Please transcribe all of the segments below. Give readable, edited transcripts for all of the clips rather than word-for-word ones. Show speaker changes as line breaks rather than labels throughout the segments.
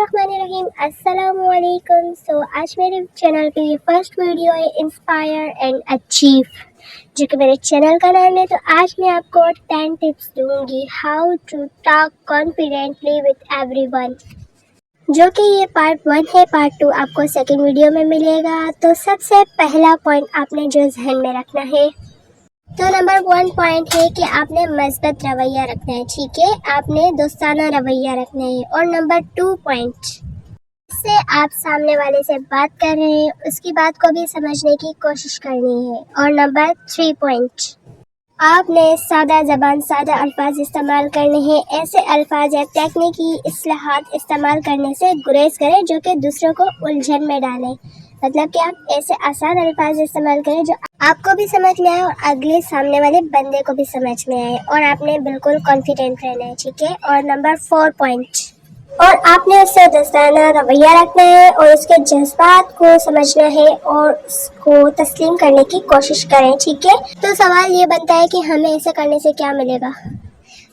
बिस्मिल्लाहिर्रहमानिर्रहीम, अस्सलामु अलैकुम। आज मेरे चैनल पे ये फर्स्ट वीडियो है इंस्पायर एंड अचीव, जो कि मेरे चैनल का नाम है। तो आज मैं आपको 10 टिप्स दूंगी how to talk confidently with everyone, जो कि ये पार्ट 1 है। पार्ट 2 आपको सेकंड वीडियो में मिलेगा। तो सबसे पहला पॉइंट आपने जो जहन में रखना है, तो नंबर 1 पॉइंट है कि आपने मस्बत रवैया रखना है, ठीक है, आपने दोस्ताना रवैया रखना है। और नंबर 2 पॉइंट से आप सामने वाले से बात कर रहे हैं, उसकी बात को भी समझने की कोशिश करनी है। और नंबर 3 पॉइंट, आपने सादा ज़बान, सादा अल्फाज इस्तेमाल करने हैं। ऐसे अल्फाज या तकनीकी इस्लाहात इस्तेमाल करने से गुरेज करें जो कि दूसरों को उलझन में डालें। मतलब कि आप ऐसे आसान अल्फाज इस्तेमाल करें जो आपको भी समझ में आए और अगले सामने वाले बंदे को भी समझ में आए। और आपने बिल्कुल कॉन्फिडेंट रहना है, ठीक है। और नंबर 4 पॉइंट, और आपने उससे दोस्ताना रवैया रखना है और उसके जज्बात को समझना है और उसको तस्लीम करने की कोशिश करें, ठीक है। तो सवाल ये बनता है कि हमें ऐसे करने से क्या मिलेगा।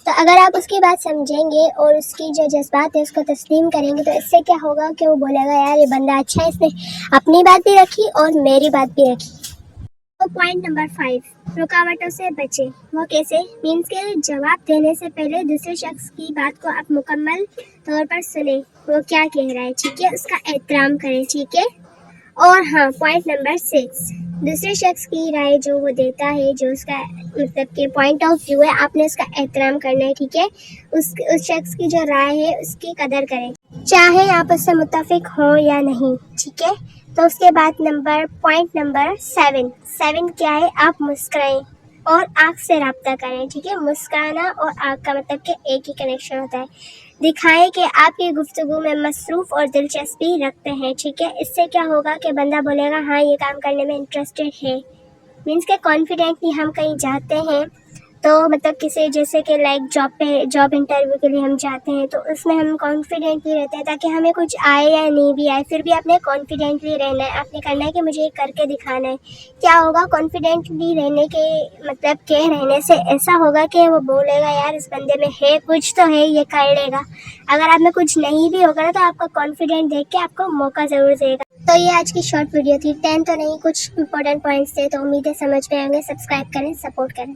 तो अगर आप उसकी बात समझेंगे और उसकी जो जज्बात है उसको तस्लीम करेंगे, तो इससे क्या होगा कि वो बोलेगा यार ये बंदा अच्छा है, इसने अपनी बात भी रखी और मेरी बात भी रखी। तो पॉइंट नंबर 5, रुकावटों से बचें। वो कैसे? मीन्स के जवाब देने से पहले दूसरे शख्स की बात को आप मुकम्मल तौर पर सुने, वो क्या कह रहा है, ठीक है, उसका एहतराम करें, ठीक है। और हाँ, पॉइंट नंबर 6, दूसरे शख्स की राय जो वो देता है, जो उसका मतलब के पॉइंट ऑफ व्यू है, आपने उसका एहतराम करना है, ठीक है। उस शख्स की जो राय है उसकी कदर करें, चाहे आप उससे मुत्तफिक हो या नहीं, ठीक है। तो उसके बाद पॉइंट नंबर 7 क्या है? आप मुस्कुराएं और आँख से रब्ता करें, ठीक है। मुस्कुराना और आँख का मतलब कि एक ही कनेक्शन होता है। दिखाएं कि आप ये गुफ्तगू में मसरूफ़ और दिलचस्पी रखते हैं, ठीक है। इससे क्या होगा कि बंदा बोलेगा हाँ ये काम करने में इंटरेस्टेड है। मीन्स के कॉन्फिडेंटली हम कहीं जाते हैं, तो मतलब किसी जैसे कि लाइक जॉब इंटरव्यू के लिए हम जाते हैं, तो उसमें हम कॉन्फिडेंटली रहते हैं, ताकि हमें कुछ आए या नहीं भी आए फिर भी आपने कॉन्फिडेंटली रहना है। आपने करना है कि मुझे ये करके दिखाना है। क्या होगा? कॉन्फिडेंटली रहने के मतलब के रहने से ऐसा होगा कि वो बोलेगा यार इस बंदे में है कुछ, तो है, ये कर लेगा। अगर आप में कुछ नहीं भी होगा ना, तो आपका कॉन्फिडेंट देख के आपको मौका ज़रूर देगा। तो ये आज की शॉर्ट वीडियो थी, 10 तो नहीं, कुछ इंपॉर्टेंट पॉइंट्स थे। तो उम्मीद है समझ में आएंगे। सब्सक्राइब करें, सपोर्ट करें।